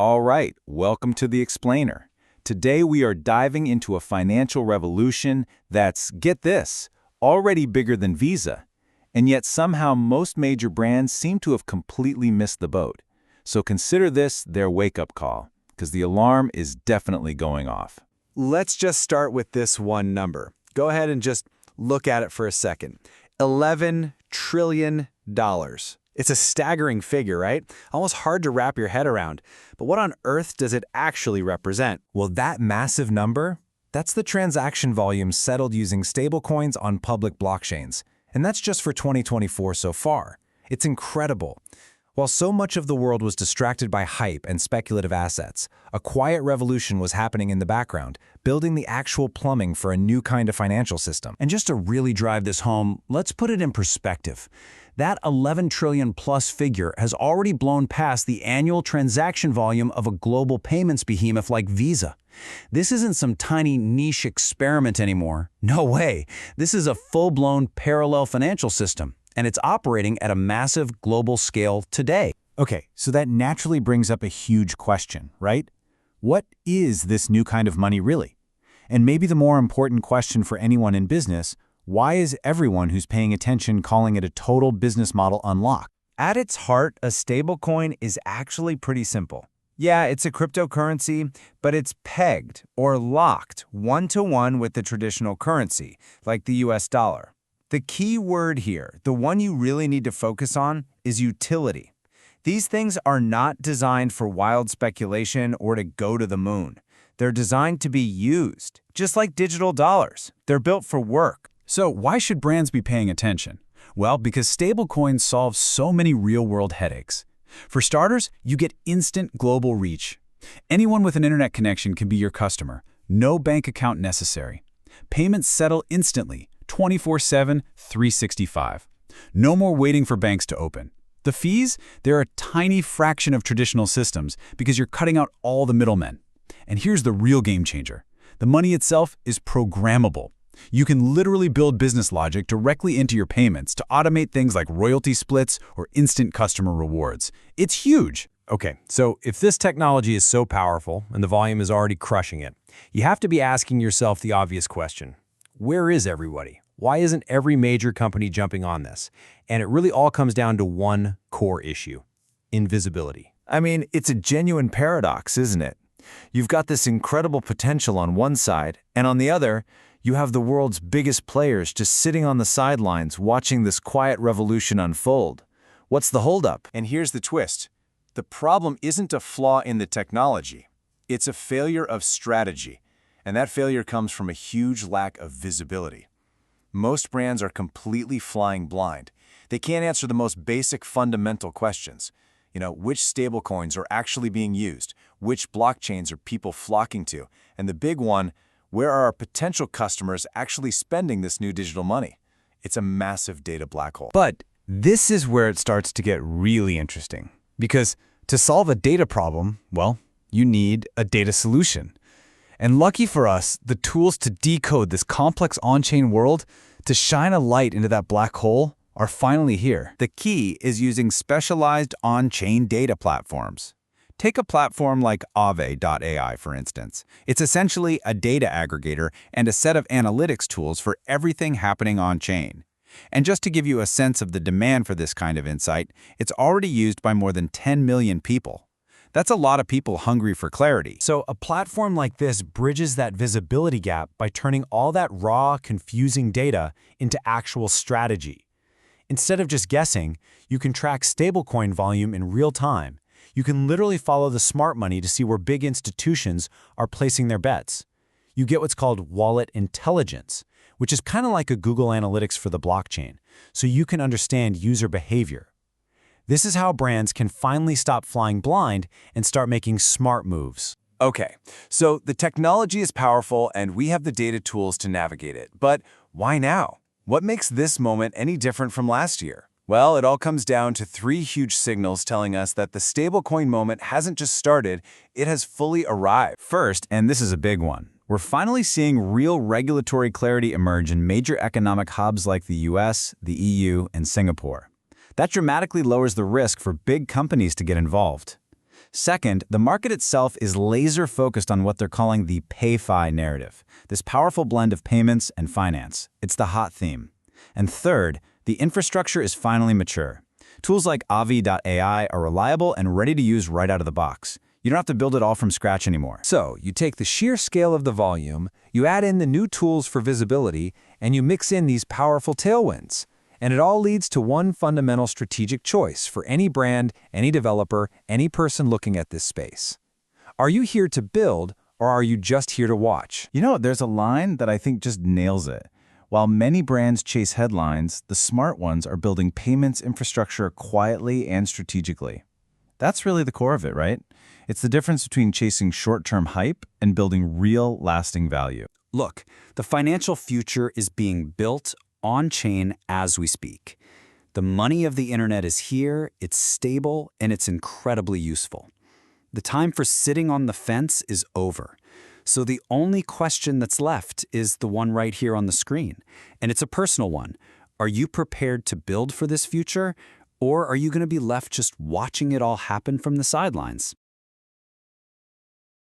All right, welcome to the Explainer. Today we are diving into a financial revolution that's, get this, already bigger than Visa. And yet somehow most major brands seem to have completely missed the boat. So consider this their wake-up call, because the alarm is definitely going off. Let's just start with this one number. Go ahead and just look at it for a second. $11 trillion. It's a staggering figure, right? Almost hard to wrap your head around. But what on earth does it actually represent? Well, that massive number, that's the transaction volume settled using stablecoins on public blockchains. And that's just for 2024 so far. It's incredible. While so much of the world was distracted by hype and speculative assets, a quiet revolution was happening in the background, building the actual plumbing for a new kind of financial system. And just to really drive this home, let's put it in perspective. That 11 trillion plus figure has already blown past the annual transaction volume of a global payments behemoth like Visa. This isn't some tiny niche experiment anymore. No way. This is a full-blown parallel financial system, and it's operating at a massive global scale today. Okay, so that naturally brings up a huge question, right? What is this new kind of money really? And maybe the more important question for anyone in business, why is everyone who's paying attention calling it a total business model unlock? At its heart, a stablecoin is actually pretty simple. Yeah, it's a cryptocurrency, but it's pegged or locked one-to-one with the traditional currency, like the US dollar. The key word here, the one you really need to focus on, is utility. These things are not designed for wild speculation or to go to the moon. They're designed to be used, just like digital dollars. They're built for work. So why should brands be paying attention? Well, because stablecoins solve so many real-world headaches. For starters, you get instant global reach. Anyone with an internet connection can be your customer. No bank account necessary. Payments settle instantly, 24/7, 365. No more waiting for banks to open. The fees, they're a tiny fraction of traditional systems because you're cutting out all the middlemen. And here's the real game changer. The money itself is programmable. You can literally build business logic directly into your payments to automate things like royalty splits or instant customer rewards. It's huge. Okay, so if this technology is so powerful and the volume is already crushing it, you have to be asking yourself the obvious question. Where is everybody? Why isn't every major company jumping on this? And it really all comes down to one core issue: invisibility. I mean, it's a genuine paradox, isn't it? You've got this incredible potential on one side, and on the other, you have the world's biggest players just sitting on the sidelines watching this quiet revolution unfold. What's the holdup? And here's the twist. The problem isn't a flaw in the technology. It's a failure of strategy, and that failure comes from a huge lack of visibility. Most brands are completely flying blind. They can't answer the most basic fundamental questions. Which stablecoins are actually being used? Which blockchains are people flocking to? And the big one, where are our potential customers actually spending this new digital money? It's a massive data black hole. But this is where it starts to get really interesting. Because to solve a data problem, well, you need a data solution. And lucky for us, the tools to decode this complex on-chain world, to shine a light into that black hole, are finally here. The key is using specialized on-chain data platforms. Take a platform like Aave.ai, for instance. It's essentially a data aggregator and a set of analytics tools for everything happening on-chain. And just to give you a sense of the demand for this kind of insight, it's already used by more than 10 million people. That's a lot of people hungry for clarity. So a platform like this bridges that visibility gap by turning all that raw, confusing data into actual strategy. Instead of just guessing, you can track stablecoin volume in real time. You can literally follow the smart money to see where big institutions are placing their bets. You get what's called wallet intelligence, which is kind of like a Google Analytics for the blockchain, so you can understand user behavior. This is how brands can finally stop flying blind and start making smart moves. Okay, so the technology is powerful and we have the data tools to navigate it. But why now? What makes this moment any different from last year? Well, it all comes down to three huge signals telling us that the stablecoin moment hasn't just started, it has fully arrived. First, and this is a big one, we're finally seeing real regulatory clarity emerge in major economic hubs like the US, the EU, and Singapore. That dramatically lowers the risk for big companies to get involved. Second, the market itself is laser-focused on what they're calling the PayFi narrative, this powerful blend of payments and finance. It's the hot theme. And third, the infrastructure is finally mature. Tools like Avi.ai are reliable and ready to use right out of the box. You don't have to build it all from scratch anymore. So, you take the sheer scale of the volume, you add in the new tools for visibility, and you mix in these powerful tailwinds. And it all leads to one fundamental strategic choice for any brand, any developer, any person looking at this space. Are you here to build, or are you just here to watch? You know, there's a line that I think just nails it. While many brands chase headlines, the smart ones are building payments infrastructure quietly and strategically. That's really the core of it, right? It's the difference between chasing short-term hype and building real, lasting value. Look, the financial future is being built on-chain as we speak. The money of the internet is here, it's stable, and it's incredibly useful. The time for sitting on the fence is over. So the only question that's left is the one right here on the screen. And it's a personal one. Are you prepared to build for this future? Or are you going to be left just watching it all happen from the sidelines?